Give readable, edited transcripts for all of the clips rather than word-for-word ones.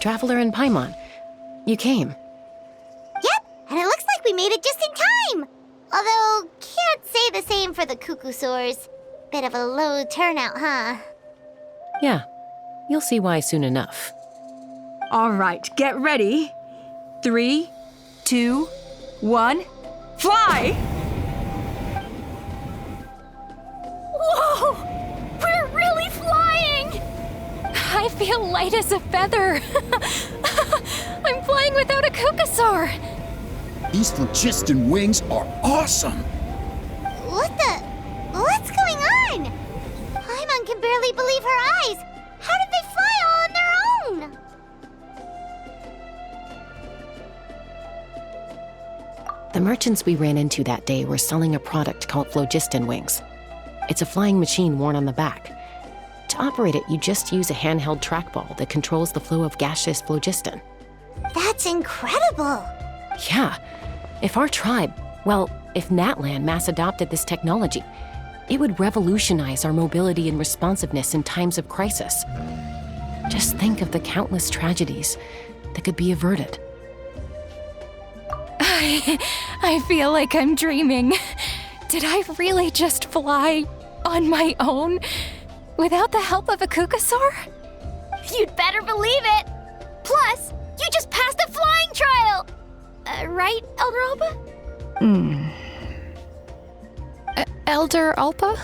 Traveler and Paimon. You came. Yep, and it looks like we made it just in time. Although, can't say the same for the Cuckoosaurs. Bit of a low turnout, huh? Yeah, you'll see why soon enough. All right, get ready. 3, 2, 1, fly! Whoa! We're really flying! I feel light as a feather. I'm flying without a Cuckoosaur. These phlogiston wings are awesome! What's going on? Paimon can barely believe her eyes. How did they fly all on their own? The merchants we ran into that day were selling a product called phlogiston wings. It's a flying machine worn on the back. To operate it, you just use a handheld trackball that controls the flow of gaseous phlogiston. That's incredible. Yeah, if our tribe, if Natlan mass adopted this technology, it would revolutionize our mobility and responsiveness in times of crisis. Just think of the countless tragedies that could be averted. I feel like I'm dreaming. Did I really just fly on my own without the help of a Cuckoosaur? You'd better believe it. Plus, you just passed a flying trial. Right, Elder Alba? Elder Alpa?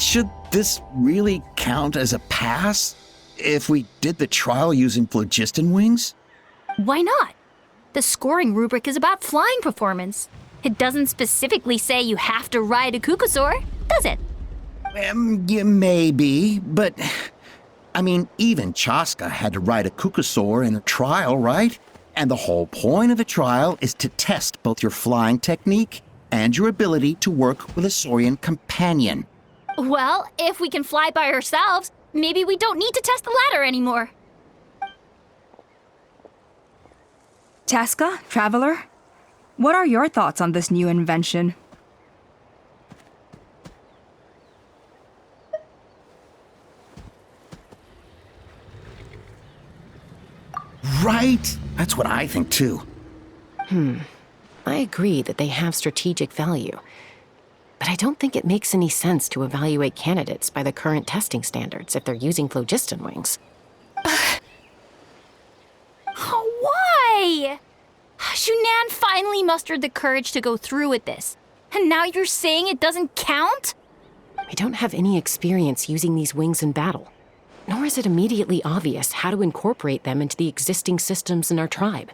Should this really count as a pass if we did the trial using phlogiston wings? Why not? The scoring rubric is about flying performance. It doesn't specifically say you have to ride a Cuckoosaur, does it? Yeah, maybe, but even Chaska had to ride a Cuckoosaur in her trial, right? And the whole point of the trial is to test both your flying technique and your ability to work with a Saurian companion. Well, if we can fly by ourselves, maybe we don't need to test the ladder anymore. Chaska, Traveler, what are your thoughts on this new invention? Right? That's what I think too. I agree that they have strategic value, but I don't think it makes any sense to evaluate candidates by the current testing standards if they're using phlogiston wings. Why? Shunan finally mustered the courage to go through with this. And now you're saying it doesn't count? We don't have any experience using these wings in battle, nor is it immediately obvious how to incorporate them into the existing systems in our tribe.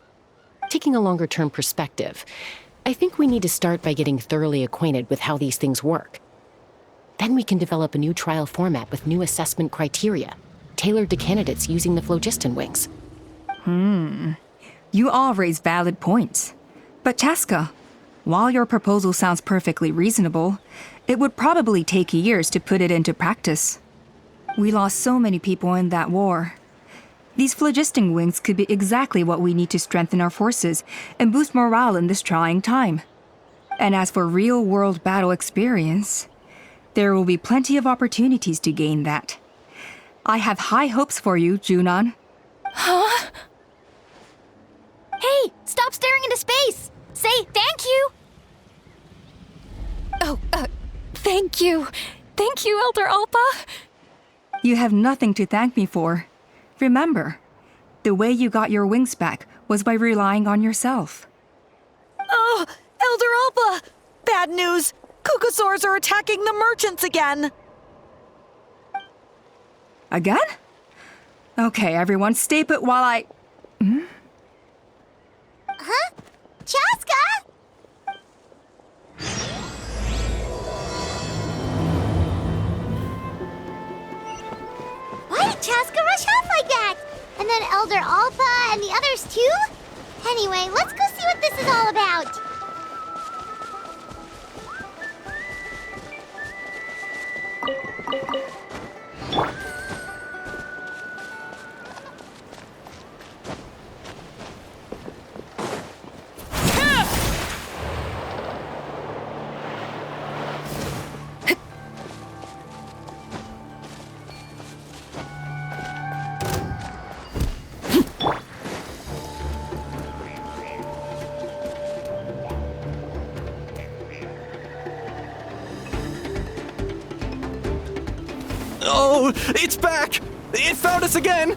Taking a longer-term perspective, I think we need to start by getting thoroughly acquainted with how these things work. Then we can develop a new trial format with new assessment criteria, tailored to candidates using the phlogiston wings. You all raise valid points. But Chaska, while your proposal sounds perfectly reasonable, it would probably take years to put it into practice. We lost so many people in that war. These phlogiston wings could be exactly what we need to strengthen our forces and boost morale in this trying time. And as for real-world battle experience, there will be plenty of opportunities to gain that. I have high hopes for you, Junon. Huh? Hey, stop staring into space! Say thank you! Oh, thank you. Thank you, Elder Alpa. You have nothing to thank me for. Remember, the way you got your wings back was by relying on yourself. Oh, Elder Alpa! Bad news! Cuckoosaurs are attacking the merchants again! Again? Okay, everyone, stay put while I... Huh? Chaska? Why did Chaska rush off like that? And then Elder Alpha and the others too? Anyway, let's go see what this is all about. no! It's back! It found us again!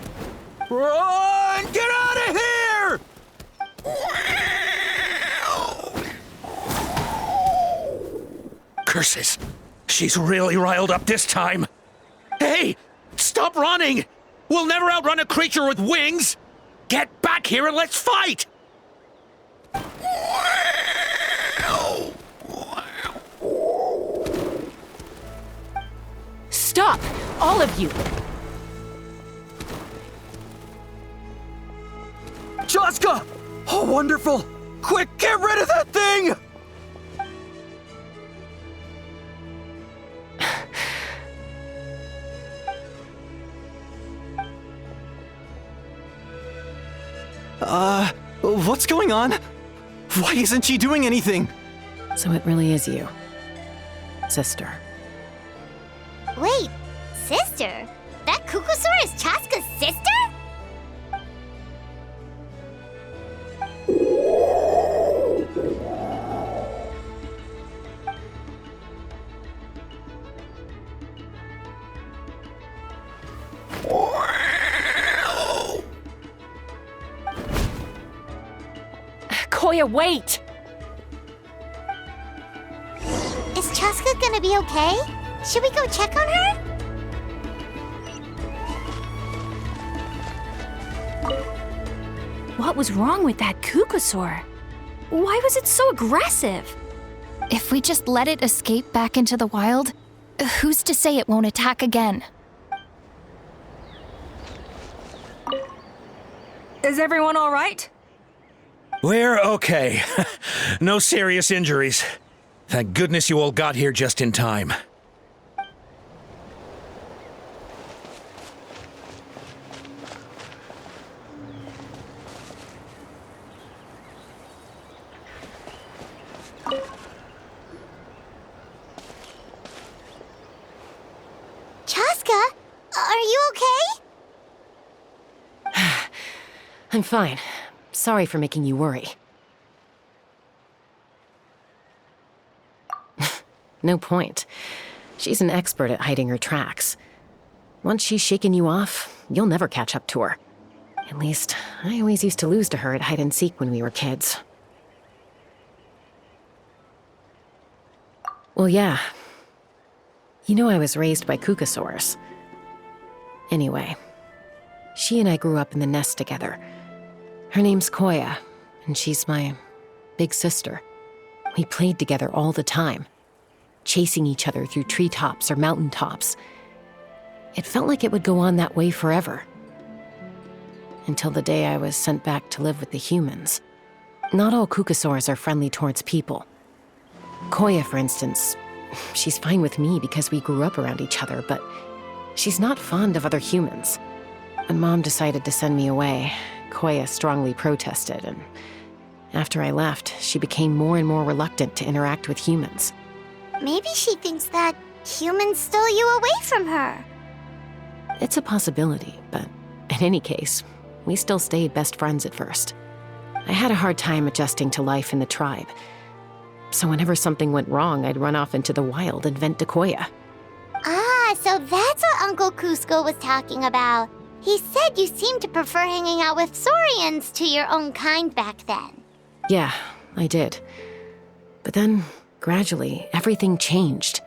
Run! Get out of here! Curses! She's really riled up this time. Hey! Stop running! We'll never outrun a creature with wings! Get back here and let's fight! Stop! All of you! Chaska! Oh, wonderful! Quick, get rid of that thing! What's going on? Why isn't she doing anything? So it really is you, sister. Wait, sister? That Kukusaur is Chaska's sister? Koya, wait! Is Chaska gonna be okay? Should we go check on her? What was wrong with that Kukusaur? Why was it so aggressive? If we just let it escape back into the wild, who's to say it won't attack again? Is everyone all right? We're okay. No serious injuries. Thank goodness you all got here just in time. Chaska, are you okay? I'm fine. Sorry for making you worry. No point. She's an expert at hiding her tracks. Once she's shaken you off, you'll never catch up to her. At least, I always used to lose to her at hide-and-seek when we were kids. Well, yeah. You know I was raised by Kukusaurs. Anyway, she and I grew up in the nest together. Her name's Koya, and she's my big sister. We played together all the time, chasing each other through treetops or mountaintops. It felt like it would go on that way forever. Until the day I was sent back to live with the humans. Not all Kukusaurs are friendly towards people. Koya, for instance, she's fine with me because we grew up around each other, but she's not fond of other humans. When Mom decided to send me away, Koya strongly protested, and after I left, she became more and more reluctant to interact with humans. Maybe she thinks that humans stole you away from her. It's a possibility, but in any case, we still stayed best friends at first. I had a hard time adjusting to life in the tribe, so whenever something went wrong, I'd run off into the wild and vent to Koya. Ah, so that's what Uncle Cusco was talking about. He said you seemed to prefer hanging out with Saurians to your own kind back then. Yeah, I did. But then, gradually, everything changed.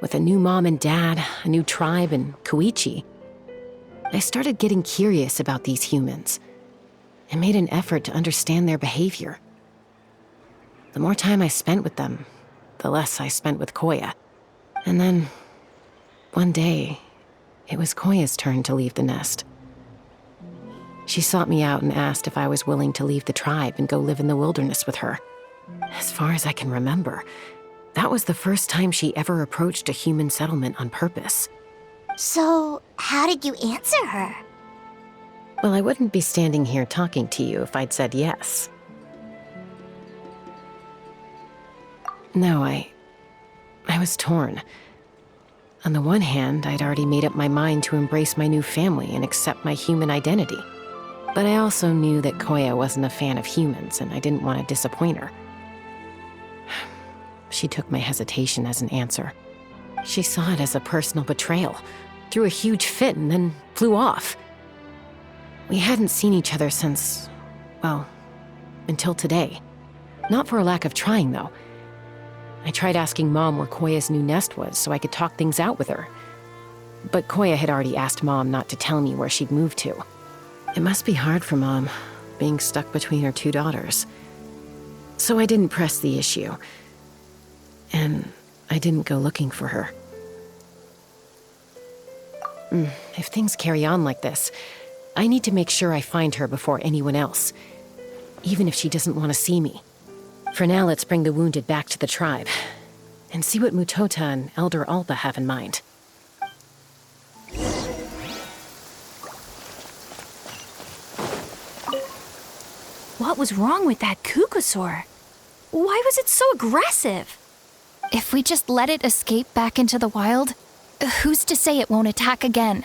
With a new mom and dad, a new tribe, and Koichi, I started getting curious about these humans and made an effort to understand their behavior. The more time I spent with them, the less I spent with Koya. And then, one day, it was Koya's turn to leave the nest. She sought me out and asked if I was willing to leave the tribe and go live in the wilderness with her. As far as I can remember, that was the first time she ever approached a human settlement on purpose. So, how did you answer her? Well, I wouldn't be standing here talking to you if I'd said yes. No, I was torn. On the one hand, I'd already made up my mind to embrace my new family and accept my human identity. But I also knew that Koya wasn't a fan of humans, and I didn't want to disappoint her. She took my hesitation as an answer. She saw it as a personal betrayal, threw a huge fit and then flew off. We hadn't seen each other since, well, until today. Not for a lack of trying, though. I tried asking Mom where Koya's new nest was so I could talk things out with her. But Koya had already asked Mom not to tell me where she'd moved to. It must be hard for Mom, being stuck between her two daughters. So I didn't press the issue. And I didn't go looking for her. If things carry on like this, I need to make sure I find her before anyone else, even if she doesn't want to see me. For now, let's bring the wounded back to the tribe, and see what Mutota and Elder Alba have in mind. What was wrong with that Kukusaur? Why was it so aggressive? If we just let it escape back into the wild, who's to say it won't attack again?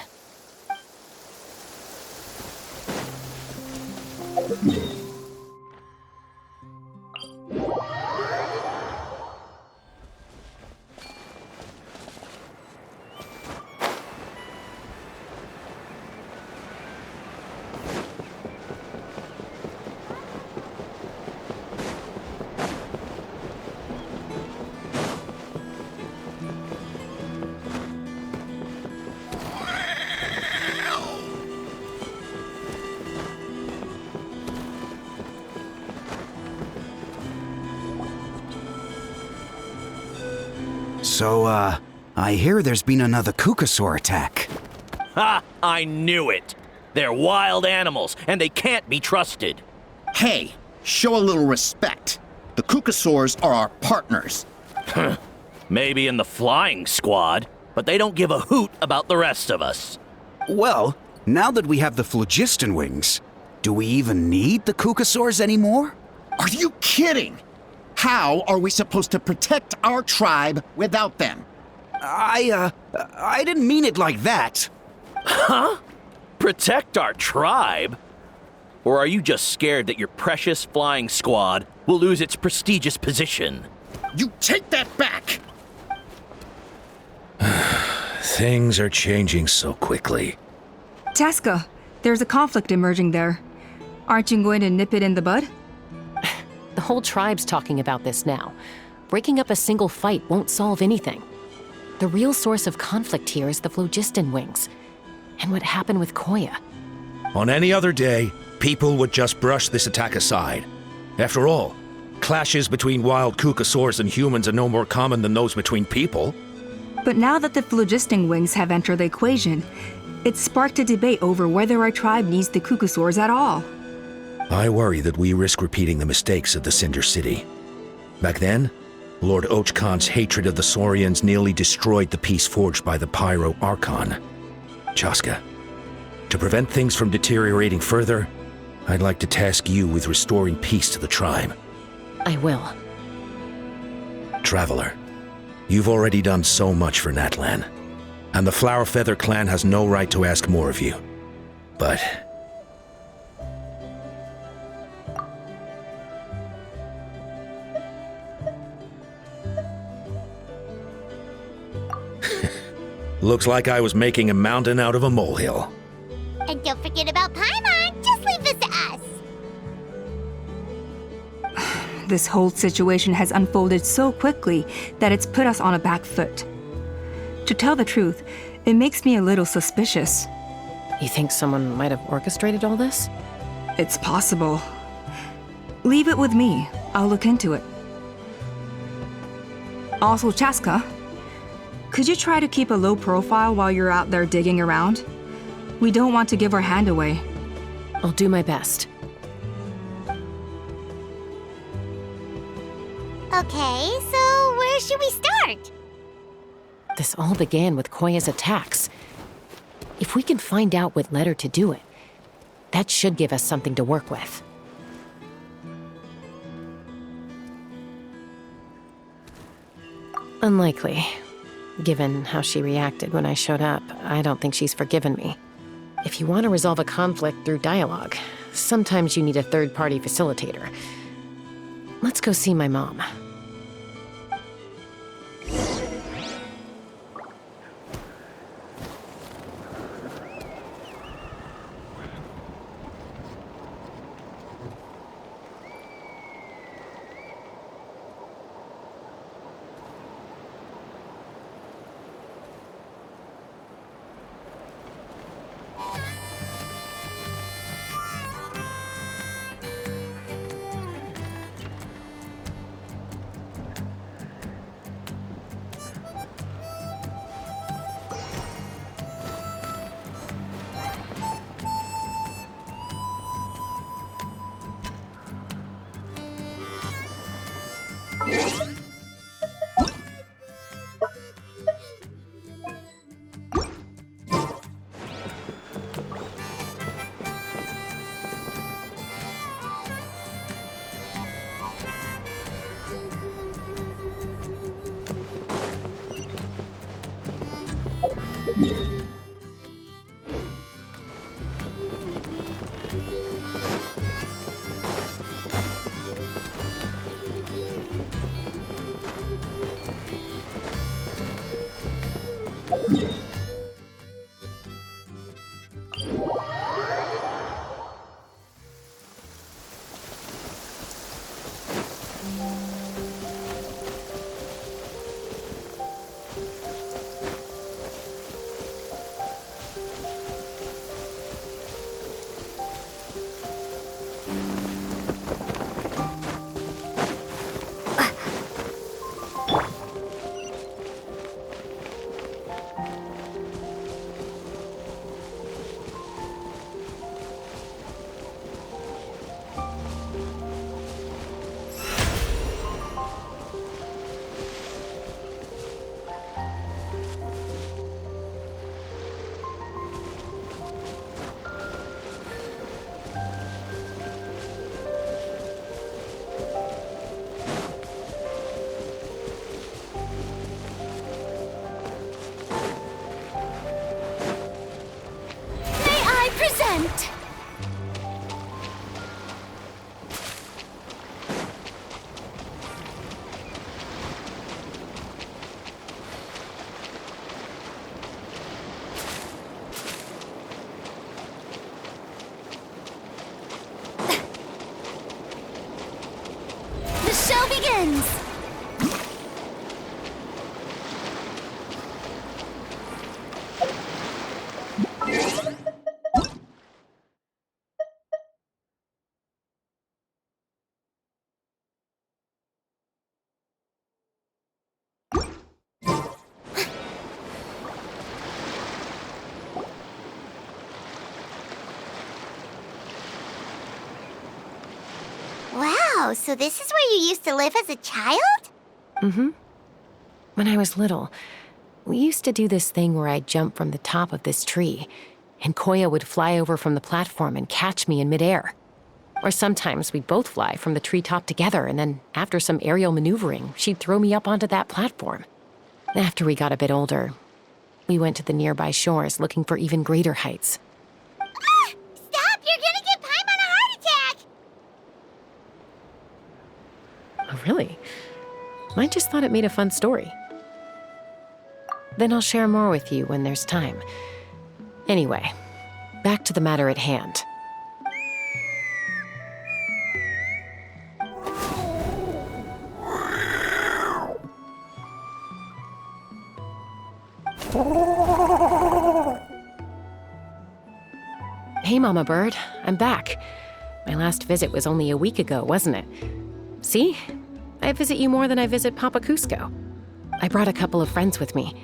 So, I hear there's been another Kukusaur attack. Ha! I knew it! They're wild animals, and they can't be trusted. Hey, show a little respect. The Kukusaurs are our partners. Maybe in the flying squad, but they don't give a hoot about the rest of us. Well, now that we have the phlogiston wings, do we even need the Kukusaurs anymore? Are you kidding? How are we supposed to protect our tribe without them? I didn't mean it like that. Huh? Protect our tribe? Or are you just scared that your precious flying squad will lose its prestigious position? You take that back! Things are changing so quickly. Chaska, there's a conflict emerging there. Aren't you going to nip it in the bud? The whole tribe's talking about this now. Breaking up a single fight won't solve anything. The real source of conflict here is the phlogiston wings, and what happened with Koya. On any other day, people would just brush this attack aside. After all, clashes between wild Kukusaurs and humans are no more common than those between people. But now that the phlogiston wings have entered the equation, it's sparked a debate over whether our tribe needs the Kukusaurs at all. I worry that we risk repeating the mistakes of the Cinder City. Back then, Lord Ochkan's hatred of the Saurians nearly destroyed the peace forged by the Pyro Archon. Chaska, to prevent things from deteriorating further, I'd like to task you with restoring peace to the tribe. I will. Traveler, you've already done so much for Natlan, and the Flower Feather clan has no right to ask more of you. But looks like I was making a mountain out of a molehill. And don't forget about Paimon. Just leave this to us. This whole situation has unfolded so quickly that it's put us on a back foot. To tell the truth, it makes me a little suspicious. You think someone might have orchestrated all this? It's possible. Leave it with me. I'll look into it. Also, Chaska, could you try to keep a low profile while you're out there digging around? We don't want to give our hand away. I'll do my best. Okay, so where should we start? This all began with Koya's attacks. If we can find out what led her to do it, that should give us something to work with. Unlikely. Given how she reacted when I showed up, I don't think she's forgiven me. If you want to resolve a conflict through dialogue, sometimes you need a third-party facilitator. Let's go see my mom. May I present? The show begins! Wow, so this is where you used to live as a child? Mm-hmm. When I was little, we used to do this thing where I'd jump from the top of this tree, and Koya would fly over from the platform and catch me in midair. Or sometimes we'd both fly from the treetop together, and then after some aerial maneuvering, she'd throw me up onto that platform. After we got a bit older, we went to the nearby shores looking for even greater heights. Ah! Stop! You're gonna give Paimon a heart attack! Oh, really? I just thought it made a fun story. Then I'll share more with you when there's time. Anyway, back to the matter at hand. Hey, Mama Bird, I'm back. My last visit was only a week ago, wasn't it? See? I visit you more than I visit Papa Cusco. I brought a couple of friends with me.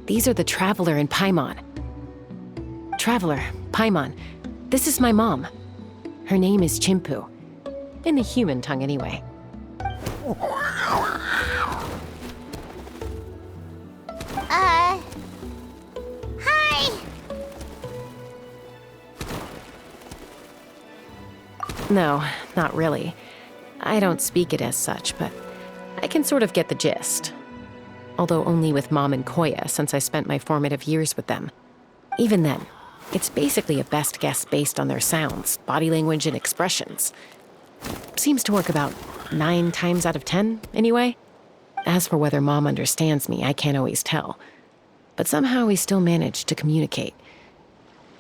These are the Traveler and Paimon. Traveler, Paimon, this is my mom. Her name is Chimpu. In the human tongue, anyway. Hi! No, not really. I don't speak it as such, but I can sort of get the gist. Although only with Mom and Koya, since I spent my formative years with them. Even then, it's basically a best guess based on their sounds, body language, and expressions. Seems to work about 9 times out of 10, anyway. As for whether Mom understands me, I can't always tell. But somehow we still manage to communicate.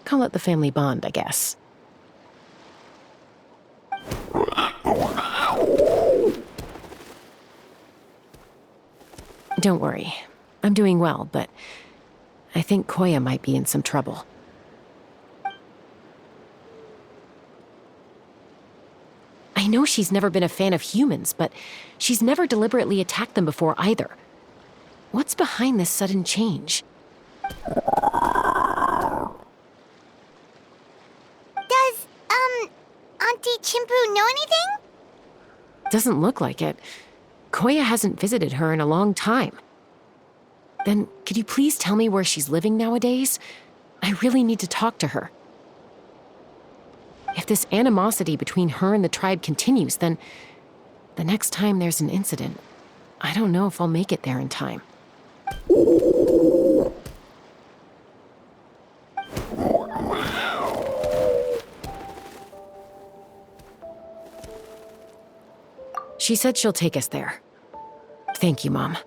Call it the family bond, I guess. Don't worry. I'm doing well, but I think Koya might be in some trouble. I know she's never been a fan of humans, but she's never deliberately attacked them before either. What's behind this sudden change? Does, Auntie Chimpu know anything? Doesn't look like it. Koya hasn't visited her in a long time. Then, could you please tell me where she's living nowadays? I really need to talk to her. If this animosity between her and the tribe continues, then the next time there's an incident, I don't know if I'll make it there in time. She said she'll take us there. Thank you, Mom.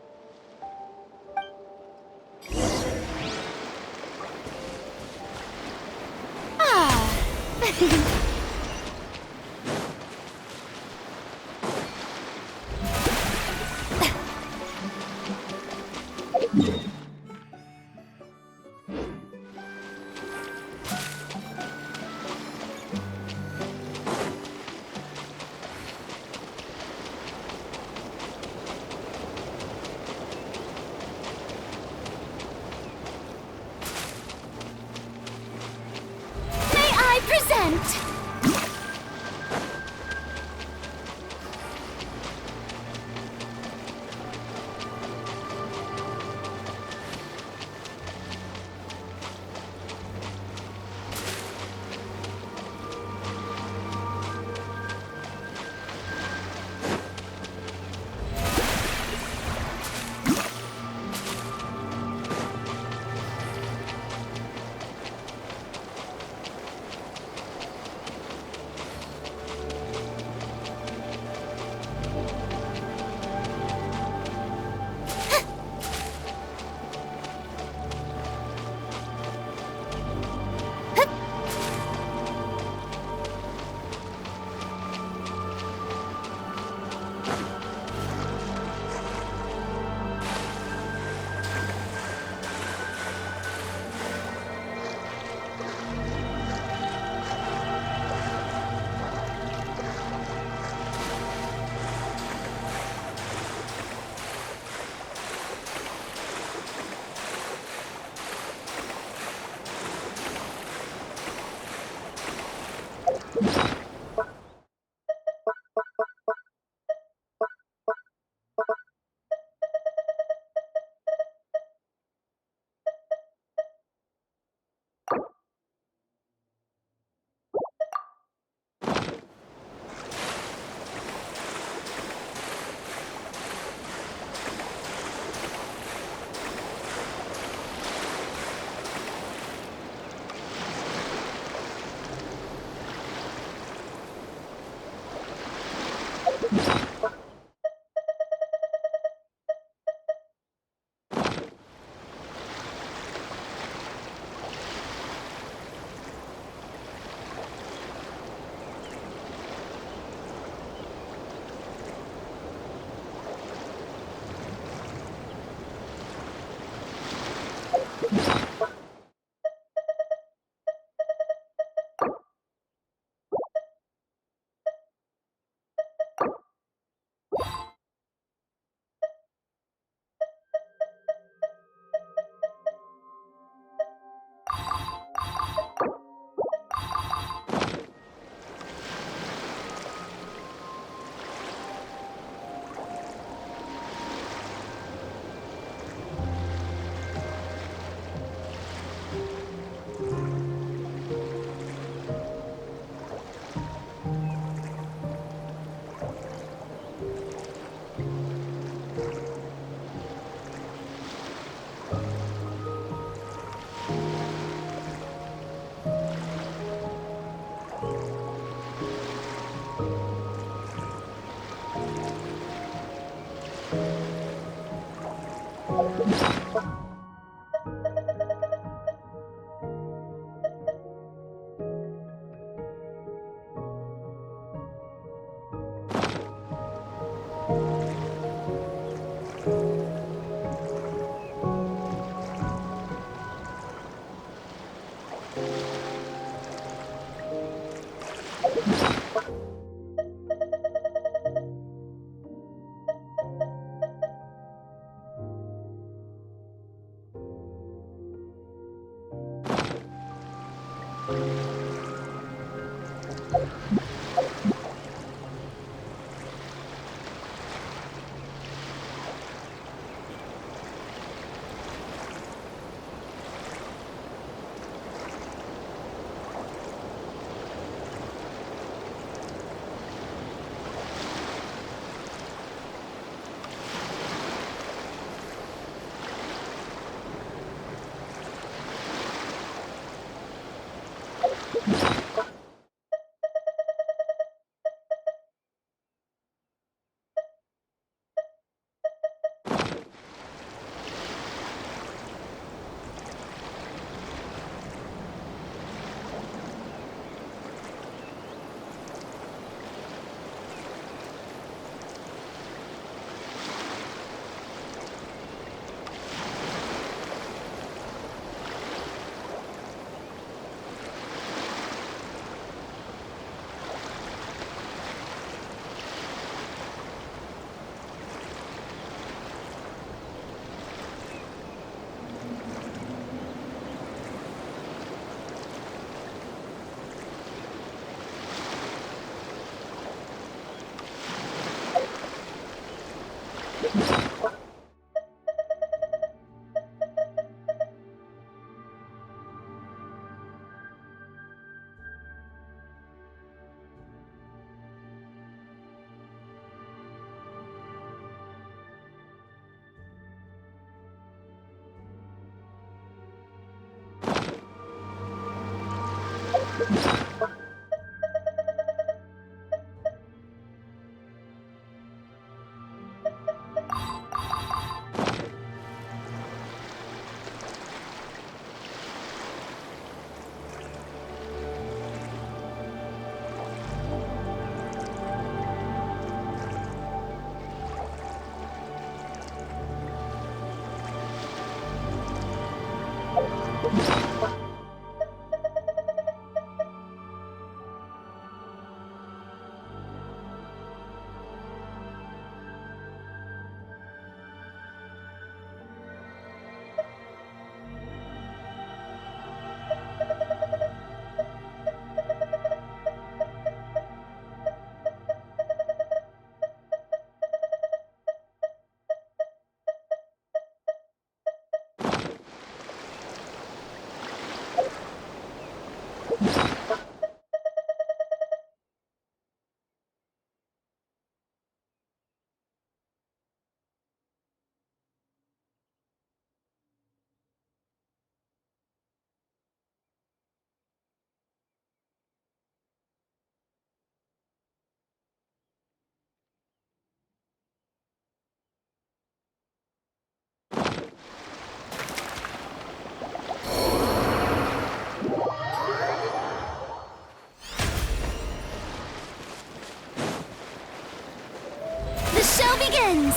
begins!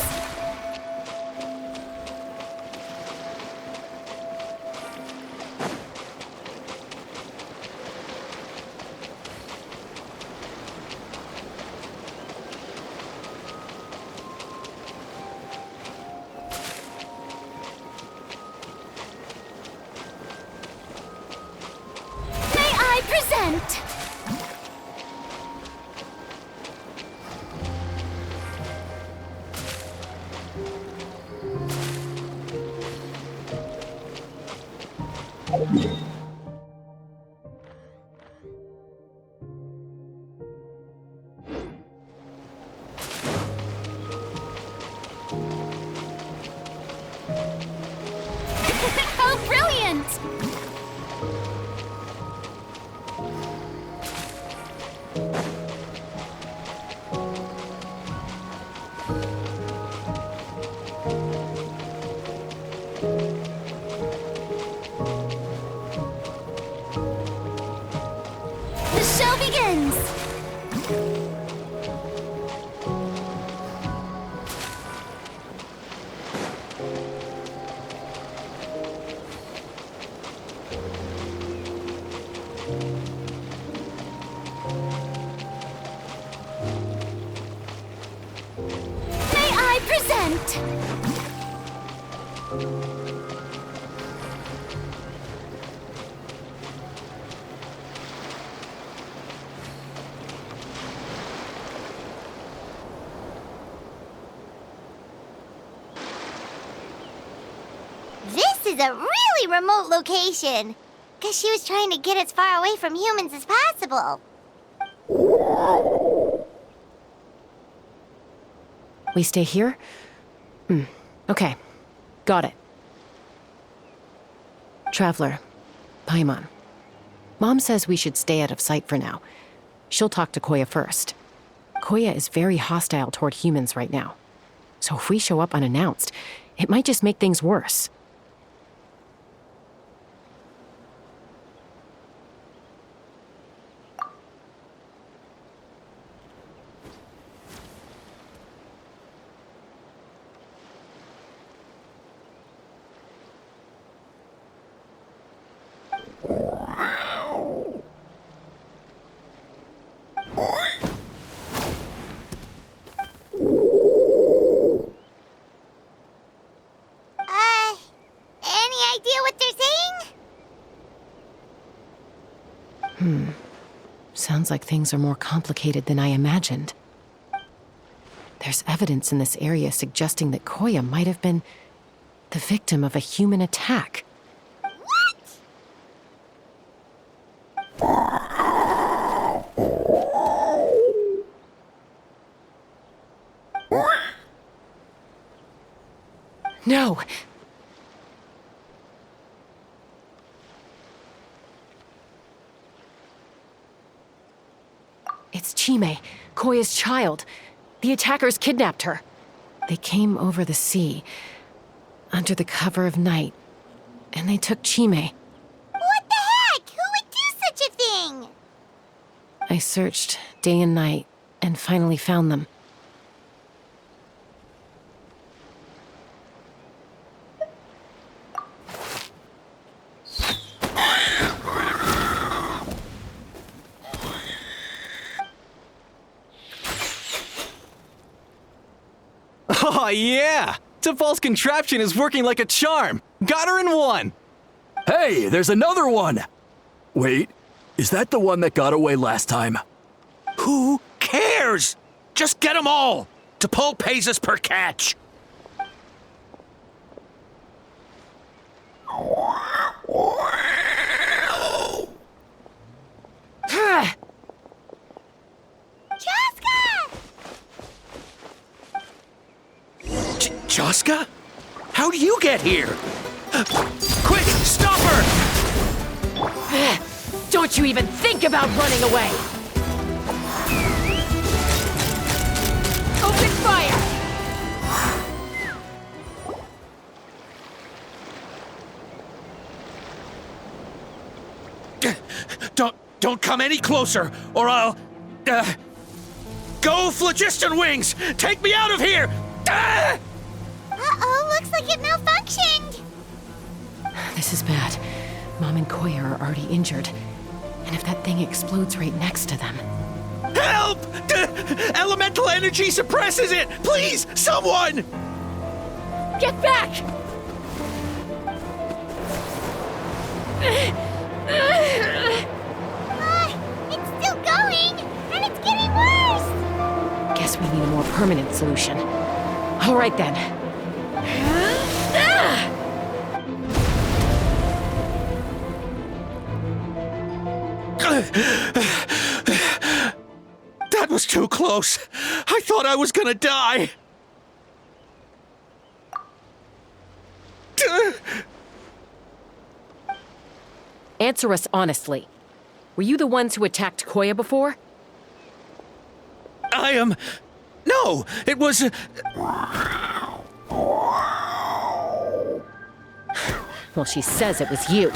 May I present? How brilliant! The show begins! May I present? This is a really remote location. Guess she was trying to get as far away from humans as possible. We stay here? Okay. Got it. Traveler, Paimon. Mom says we should stay out of sight for now. She'll talk to Koya first. Koya is very hostile toward humans right now. So if we show up unannounced, it might just make things worse. Any idea what they're saying? Sounds like things are more complicated than I imagined. There's evidence in this area suggesting that Koya might have been the victim of a human attack. No! It's Chime, Koya's child. The attackers kidnapped her. They came over the sea, under the cover of night, and they took Chime. What the heck? Who would do such a thing? I searched day and night, and finally found them. Oh, yeah! Tafal's contraption is working like a charm! Got her in one! Hey, there's another one! Wait, is that the one that got away last time? Who cares? Just get them all. T'Pol pays us per catch. Chaska? How'd you get here? Quick, stop her! Don't you even think about running away! Open fire! Don't come any closer, or I'll... Go, Phlogiston Wings! Take me out of here! Uh-oh, looks like it malfunctioned. This is bad. Mom and Koya are already injured. And if that thing explodes right next to them... Help! Elemental energy suppresses it! Please, someone! Get back! It's still going, and it's getting worse. Guess we need a more permanent solution. All right then. That was too close. I thought I was gonna die. Answer us honestly. Were you the ones who attacked Koya before? I am... No, it was... Well, she says it was you.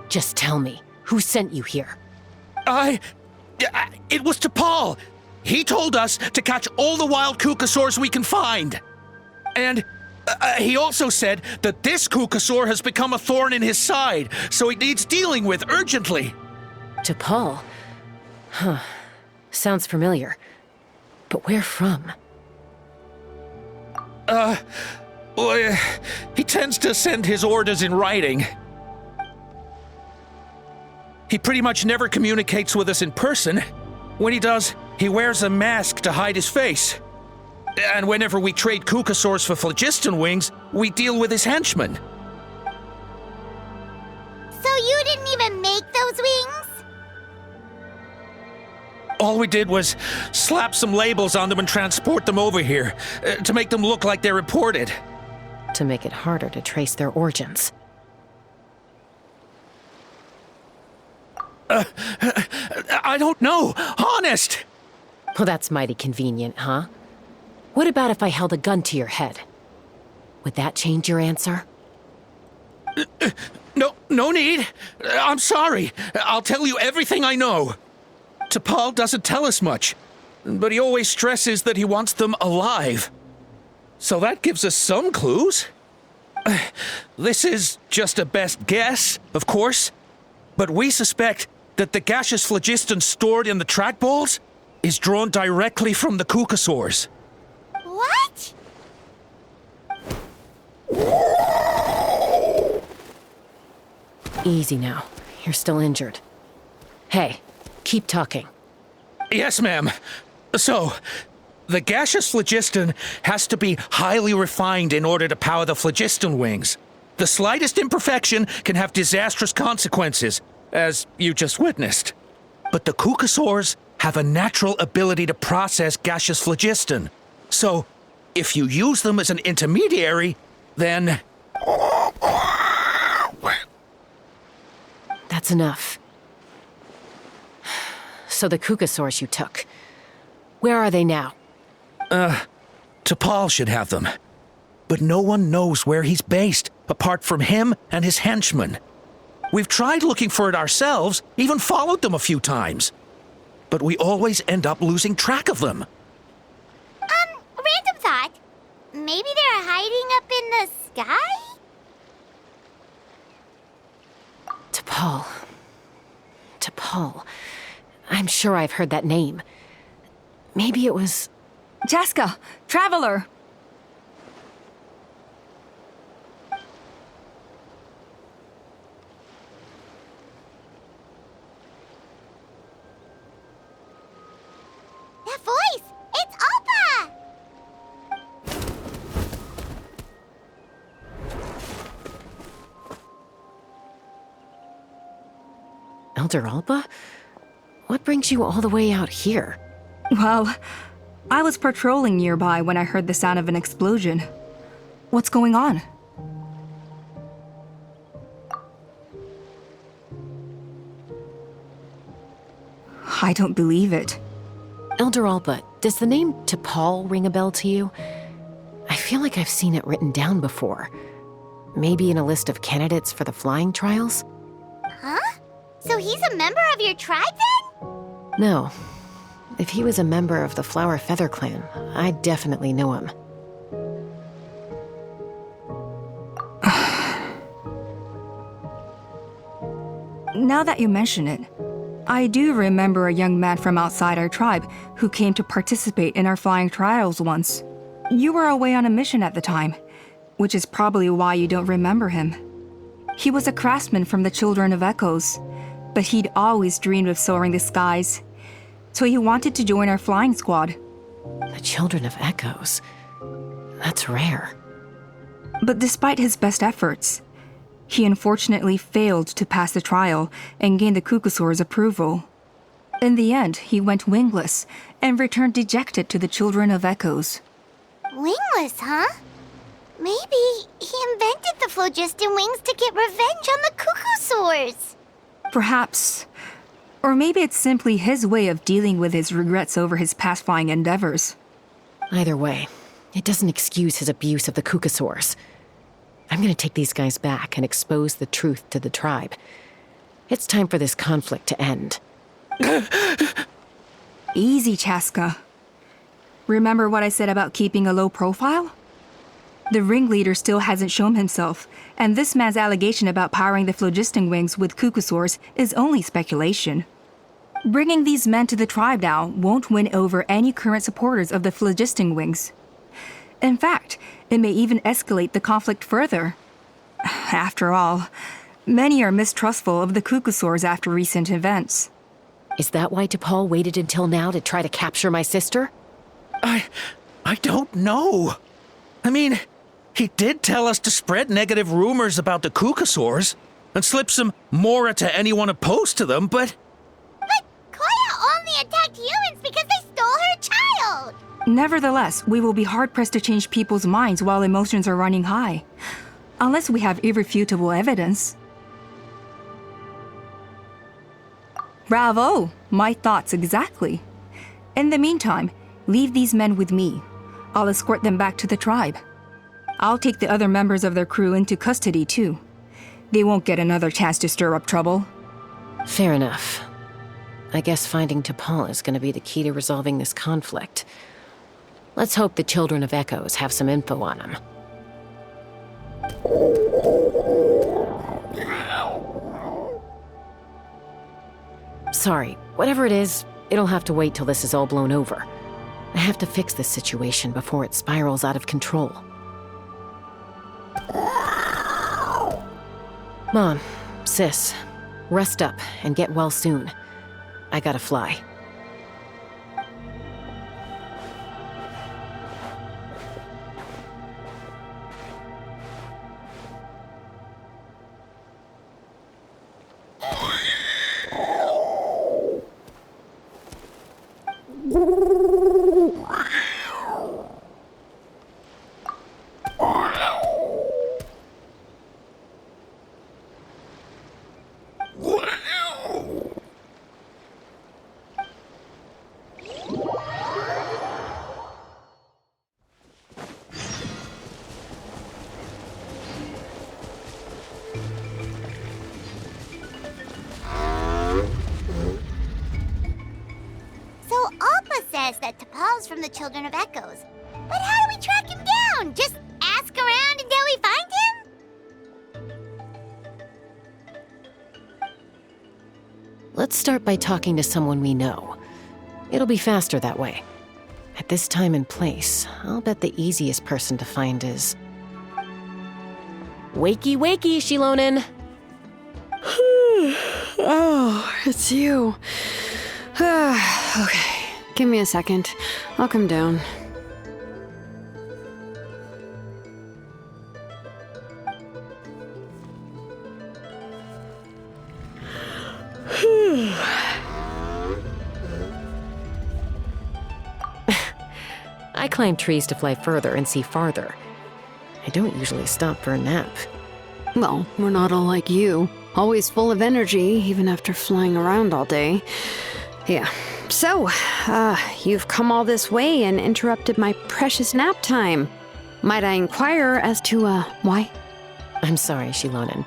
Just tell me, who sent you here? It was to Paul. He told us to catch all the wild Kukasaurs we can find. And he also said that this Kukasaur has become a thorn in his side, so it needs dealing with urgently. To Paul? Huh. Sounds familiar. But where from? Well, he tends to send his orders in writing. He pretty much never communicates with us in person. When he does, he wears a mask to hide his face. And whenever we trade Kukasaurs for phlogiston wings, we deal with his henchmen. So you didn't even make those wings? All we did was slap some labels on them and transport them over here, to make them look like they're imported. To make it harder to trace their origins. I don't know, honest! Well, that's mighty convenient, huh? What about if I held a gun to your head? Would that change your answer? No need. I'm sorry. I'll tell you everything I know. T'Pol doesn't tell us much, but he always stresses that he wants them alive. So that gives us some clues. This is just a best guess, of course, but we suspect that the gaseous phlogiston stored in the trackballs is drawn directly from the Kukasaurs. What? Easy now. You're still injured. Hey, keep talking. Yes, ma'am. So, the gaseous phlogiston has to be highly refined in order to power the phlogiston wings. The slightest imperfection can have disastrous consequences, as you just witnessed. But the Kukasaurs have a natural ability to process gaseous phlogiston. So, if you use them as an intermediary, then... That's enough. So the Kukasaurs you took, where are they now? T'Pol should have them. But no one knows where he's based, apart from him and his henchmen. We've tried looking for it ourselves, even followed them a few times. But we always end up losing track of them. Random thought. Maybe they're hiding up in the sky? T'Pol. I'm sure I've heard that name. Maybe it was... Jaska, Traveler! That voice! It's Alpa! Elder Alba? What brings you all the way out here? Well, I was patrolling nearby when I heard the sound of an explosion. What's going on? I don't believe it. Elder Alba, does the name T'Pol ring a bell to you? I feel like I've seen it written down before. Maybe in a list of candidates for the flying trials? Huh? So he's a member of your tribe then? No. If he was a member of the Flower Feather Clan, I'd definitely know him. Now that you mention it, I do remember a young man from outside our tribe who came to participate in our flying trials once. You were away on a mission at the time, which is probably why you don't remember him. He was a craftsman from the Children of Echoes, but he'd always dreamed of soaring the skies, so he wanted to join our flying squad. The Children of Echoes? That's rare. But despite his best efforts, he unfortunately failed to pass the trial and gain the Kukusaur's approval. In the end, he went wingless and returned dejected to the Children of Echoes. Wingless, huh? Maybe he invented the phlogiston wings to get revenge on the Kukusaurs. Perhaps. Or maybe it's simply his way of dealing with his regrets over his past flying endeavors. Either way, it doesn't excuse his abuse of the Kukusaurs. I'm gonna take these guys back and expose the truth to the tribe. It's time for this conflict to end. Easy, Chaska. Remember what I said about keeping a low profile? The ringleader still hasn't shown himself, and this man's allegation about powering the phlogiston wings with Kukusaurs is only speculation. Bringing these men to the tribe now won't win over any current supporters of the phlogiston wings. In fact, it may even escalate the conflict further. After all, many are mistrustful of the Kukusaurs after recent events. Is that why T'Pol waited until now to try to capture my sister? I don't know. I mean, he did tell us to spread negative rumors about the Kukusaurs and slip some Mora to anyone opposed to them, but... But Koya only attacked humans because they stole her child! Nevertheless, we will be hard-pressed to change people's minds while emotions are running high. Unless we have irrefutable evidence. Bravo! My thoughts exactly. In the meantime, leave these men with me. I'll escort them back to the tribe. I'll take the other members of their crew into custody too. They won't get another chance to stir up trouble. Fair enough. I guess finding T'Pol is gonna be the key to resolving this conflict. Let's hope the Children of Echoes have some info on him. Sorry, whatever it is, it'll have to wait till this is all blown over. I have to fix this situation before it spirals out of control. Mom, sis, rest up and get well soon. I gotta fly. That T'Pol's from the Children of Echoes. But how do we track him down? Just ask around until we find him? Let's start by talking to someone we know. It'll be faster that way. At this time and place, I'll bet the easiest person to find is... Wakey, wakey, Shilonen! Oh, it's you. Okay. Give me a second. I'll come down. I climb trees to fly further and see farther. I don't usually stop for a nap. Well, we're not all like you. Always full of energy, even after flying around all day. Yeah. So, you've come all this way and interrupted my precious nap time. Might I inquire as to, why? I'm sorry, Shilonen,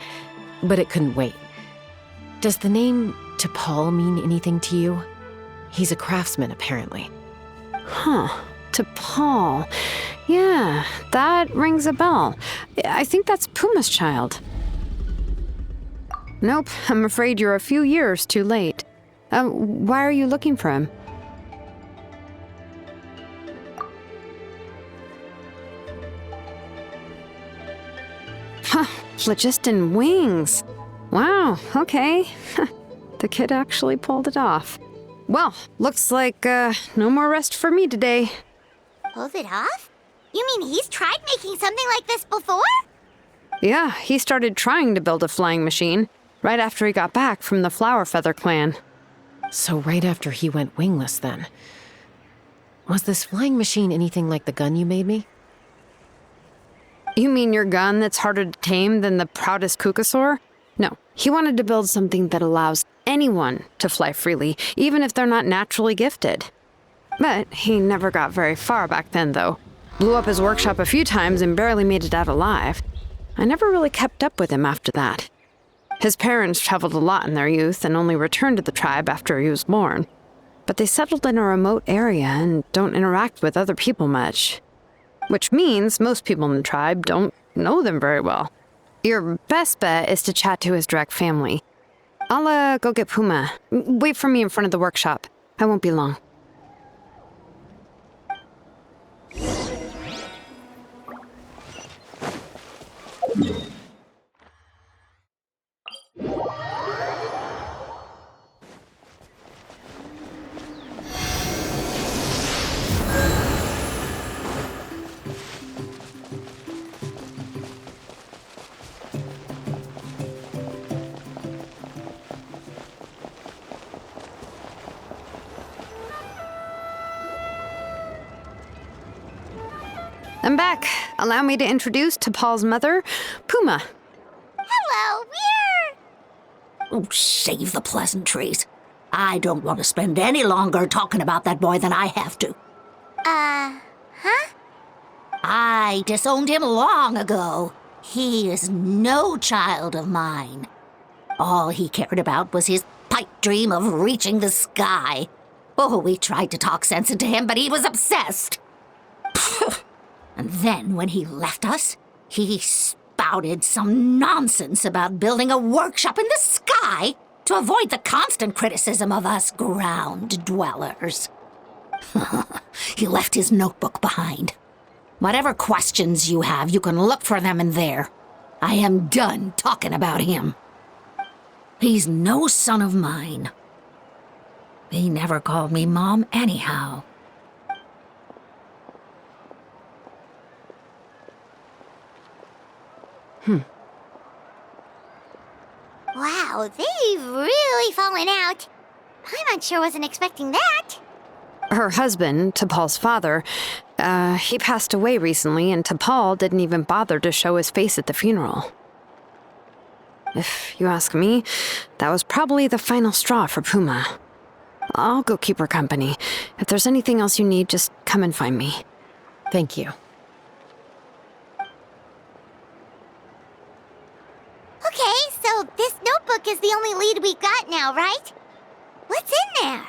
but it couldn't wait. Does the name T'Pol mean anything to you? He's a craftsman, apparently. Huh. To Paul. Yeah, that rings a bell. I think that's Puma's child. Nope, I'm afraid you're a few years too late. Why are you looking for him? Huh, phlogiston wings. Wow, okay. The kid actually pulled it off. Well, looks like no more rest for me today. Pulled it off? You mean he's tried making something like this before? Yeah, he started trying to build a flying machine right after he got back from the Flower Feather clan. So right after he went wingless, then. Was this flying machine anything like the gun you made me? You mean your gun that's harder to tame than the proudest Kukasaur? No, he wanted to build something that allows anyone to fly freely, even if they're not naturally gifted. But he never got very far back then, though. Blew up his workshop a few times and barely made it out alive. I never really kept up with him after that. His parents traveled a lot in their youth and only returned to the tribe after he was born. But they settled in a remote area and don't interact with other people much. Which means most people in the tribe don't know them very well. Your best bet is to chat to his direct family. I'll go get Puma. Wait for me in front of the workshop. I won't be long. I'm back. Allow me to introduce to Paul's mother, Puma. Hello, we're... Oh, save the pleasantries. I don't want to spend any longer talking about that boy than I have to. Huh? I disowned him long ago. He is no child of mine. All he cared about was his pipe dream of reaching the sky. Oh, we tried to talk sense into him, but he was obsessed. And then when he left us, he spouted some nonsense about building a workshop in the sky to avoid the constant criticism of us ground dwellers. He left his notebook behind. Whatever questions you have, you can look for them in there. I am done talking about him. He's no son of mine. He never called me Mom anyhow. Wow, they've really fallen out. Paimon sure wasn't expecting that. Her husband, T'Pol's father, he passed away recently, and T'Pol didn't even bother to show his face at the funeral. If you ask me, that was probably the final straw for Puma. I'll go keep her company. If there's anything else you need, just come and find me. Thank you. Okay, so this notebook is the only lead we got now, right? What's in there?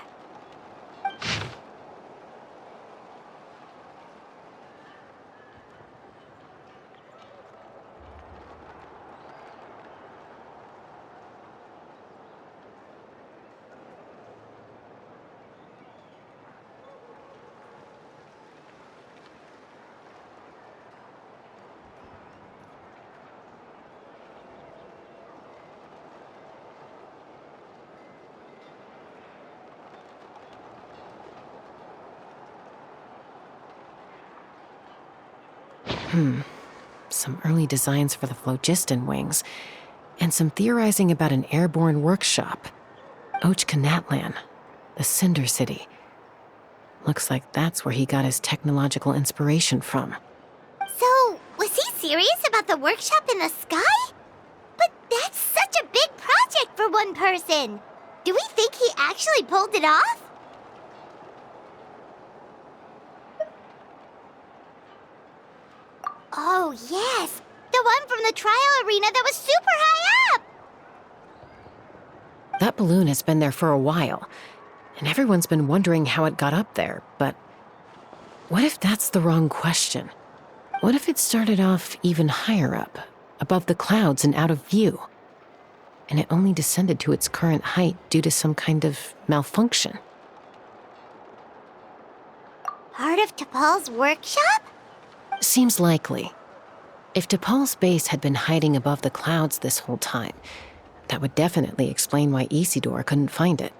Some early designs for the phlogiston wings, and some theorizing about an airborne workshop. Ochkanatlan, the Cinder City. Looks like that's where he got his technological inspiration from. So, was he serious about the workshop in the sky? But that's such a big project for one person. Do we think he actually pulled it off? Oh, yes. The one from the trial arena that was super high up. That balloon has been there for a while. And everyone's been wondering how it got up there, but what if that's the wrong question? What if it started off even higher up, above the clouds and out of view? And it only descended to its current height due to some kind of malfunction. Part of T'Pol's workshop? Seems likely. If T'Pol's base had been hiding above the clouds this whole time, that would definitely explain why Isidore couldn't find it.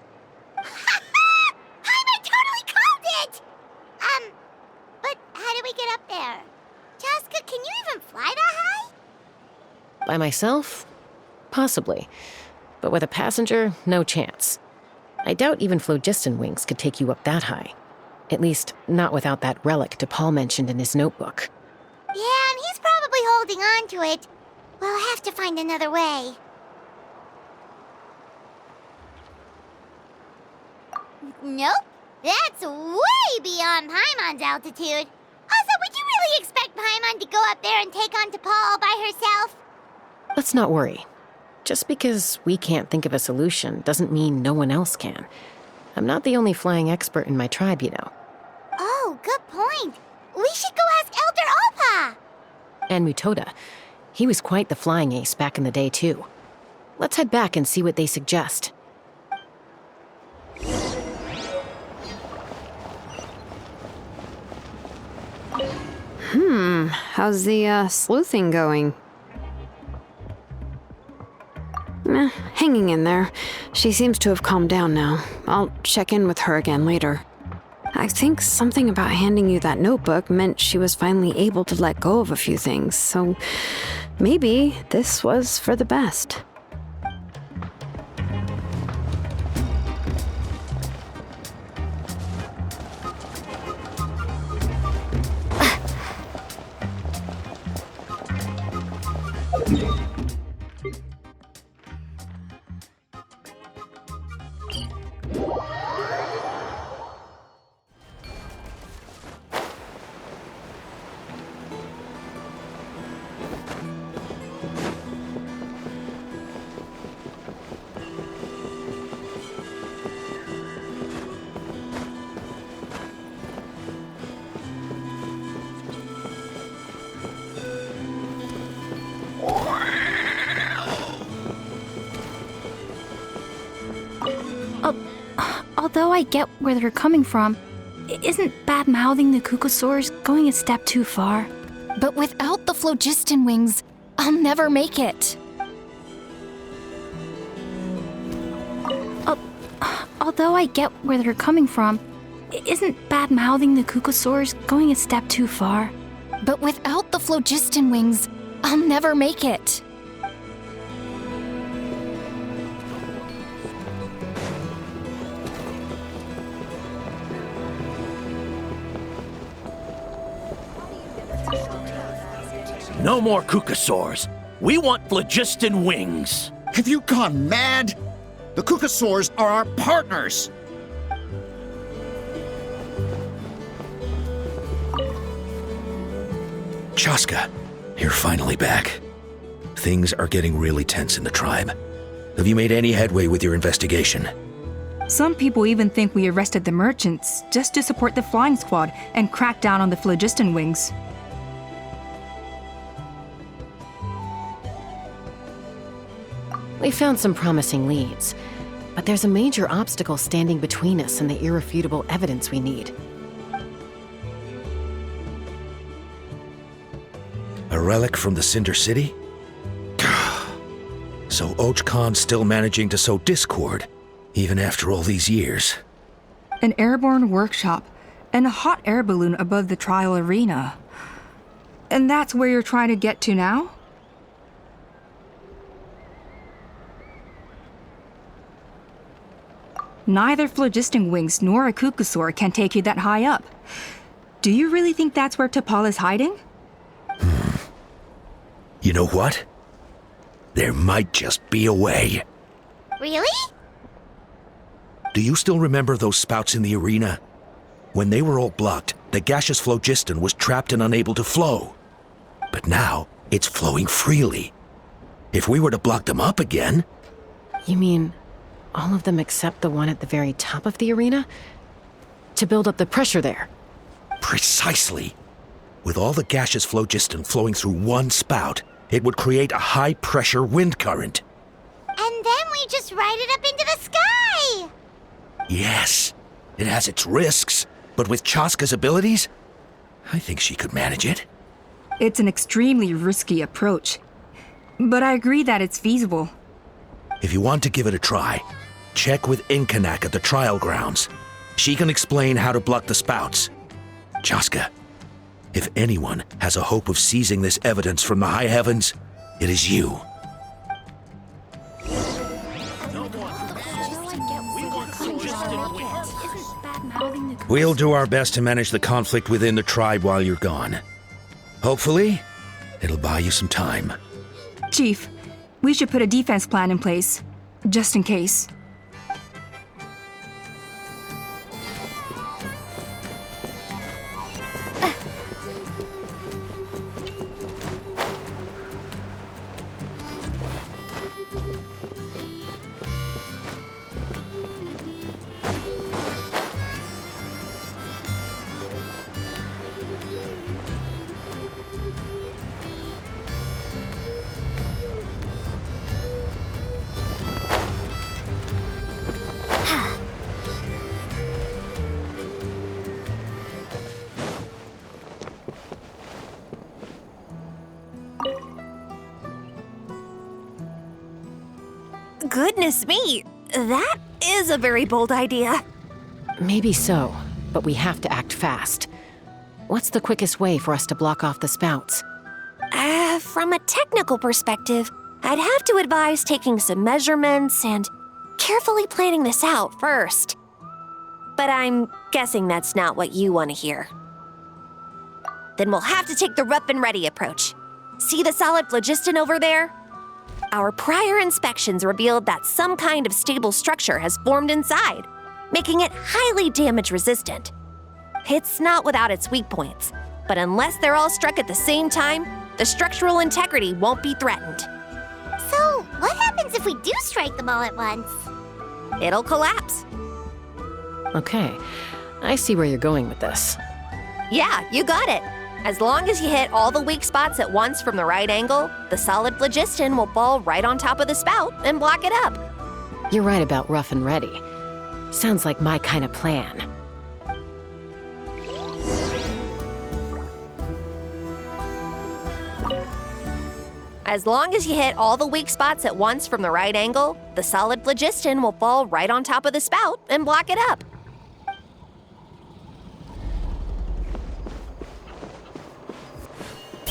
I totally called it! But how do we get up there? Chaska, can you even fly that high? By myself? Possibly. But with a passenger, no chance. I doubt even phlogiston wings could take you up that high. At least, not without that relic T'Pol mentioned in his notebook. Yeah, and he's probably holding on to it. We'll have to find another way. Nope. That's way beyond Paimon's altitude. Also, would you really expect Paimon to go up there and take on T'Pol all by herself? Let's not worry. Just because we can't think of a solution doesn't mean no one else can. I'm not the only flying expert in my tribe, you know. Oh, good point. We should go ask Elder Alpa. And Mutoda. He was quite the flying ace back in the day, too. Let's head back and see what they suggest. How's the sleuthing going? Hanging in there. She seems to have calmed down now. I'll check in with her again later. I think something about handing you that notebook meant she was finally able to let go of a few things, so maybe this was for the best. Although I get where they're coming from, isn't bad-mouthing the Kukusaurs going a step too far? But without the phlogiston wings, I'll never make it. Although I get where they're coming from, isn't bad-mouthing the Kukusaurs going a step too far? But without the phlogiston wings, I'll never make it. No more Kukusaurs. We want phlogiston wings. Have you gone mad? The Kukusaurs are our partners. Chaska, you're finally back. Things are getting really tense in the tribe. Have you made any headway with your investigation? Some people even think we arrested the merchants just to support the flying squad and crack down on the phlogiston wings. We found some promising leads, but there's a major obstacle standing between us and the irrefutable evidence we need. A relic from the Cinder City? So Och Khan's still managing to sow discord, even after all these years. An airborne workshop and a hot air balloon above the trial arena. And that's where you're trying to get to now? Neither phlogiston wings nor a Kukusaur can take you that high up. Do you really think that's where T'Pol is hiding? You know what? There might just be a way. Really? Do you still remember those spouts in the arena? When they were all blocked, the gaseous phlogiston was trapped and unable to flow. But now, it's flowing freely. If we were to block them up again... You mean All of them except the one at the very top of the arena? To build up the pressure there. Precisely. With all the gaseous phlogiston flowing through one spout, it would create a high-pressure wind current. And then we just ride it up into the sky! Yes, it has its risks, but with Chaska's abilities, I think she could manage it. It's an extremely risky approach, but I agree that it's feasible. If you want to give it a try, check with Inkanak at the trial grounds. She can explain how to block the spouts. Chaska, if anyone has a hope of seizing this evidence from the high heavens, it is you. We'll do our best to manage the conflict within the tribe while you're gone. Hopefully, it'll buy you some time. Chief, we should put a defense plan in place, just in case. Goodness me, that is a very bold idea. Maybe so, but we have to act fast. What's the quickest way for us to block off the spouts? From a technical perspective, I'd have to advise taking some measurements and carefully planning this out first. But I'm guessing that's not what you want to hear. Then we'll have to take the rough and ready approach. See the solid phlogiston over there? Our prior inspections revealed that some kind of stable structure has formed inside, making it highly damage resistant. It's not without its weak points, but unless they're all struck at the same time, the structural integrity won't be threatened. So, what happens if we do strike them all at once? It'll collapse. Okay, I see where you're going with this. Yeah, you got it. As long as you hit all the weak spots at once from the right angle, the solid phlogiston will fall right on top of the spout and block it up. You're right about rough and ready. Sounds like my kind of plan. As long as you hit all the weak spots at once from the right angle, the solid phlogiston will fall right on top of the spout and block it up.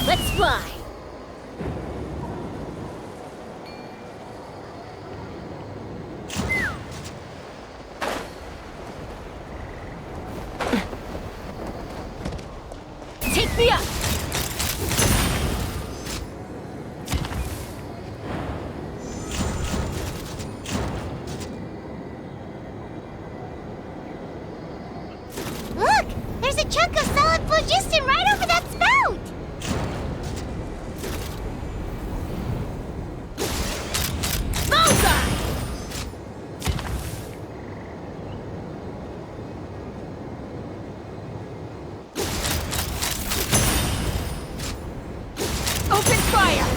Let's fly! Take me up! Look! There's a chunk of solid phlogiston right over that spout! Bullseye! Open fire!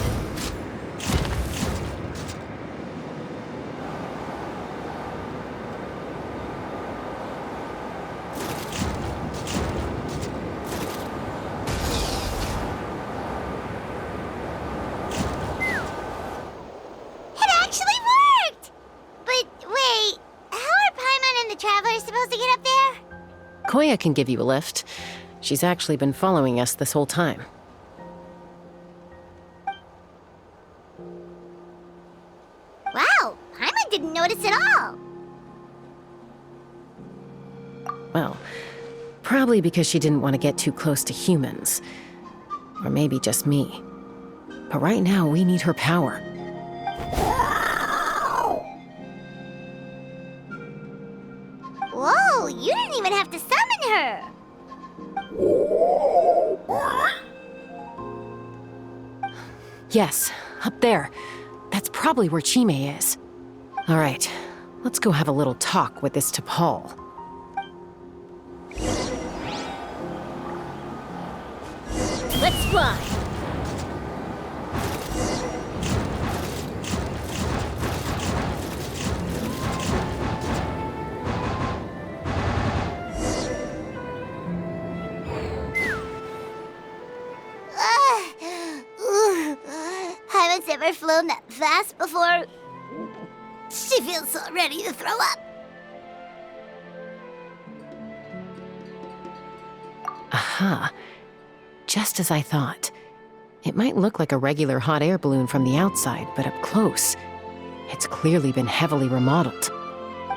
It actually worked! But wait, how are Paimon and the Travelers supposed to get up there? Koya can give you a lift. She's actually been following us this whole time. Wow, Paimon didn't notice at all. Well, probably because she didn't want to get too close to humans. Or maybe just me. But right now, we need her power. Whoa, you didn't even have to summon her! Yes, up there. That's probably where Chime is. All right, Let's go have a little talk with this T'Pol. Let's fly. Haven't ever flown that fast before. She feels so ready to throw up. Aha. Just as I thought. It might look like a regular hot air balloon from the outside, but up close, it's clearly been heavily remodeled.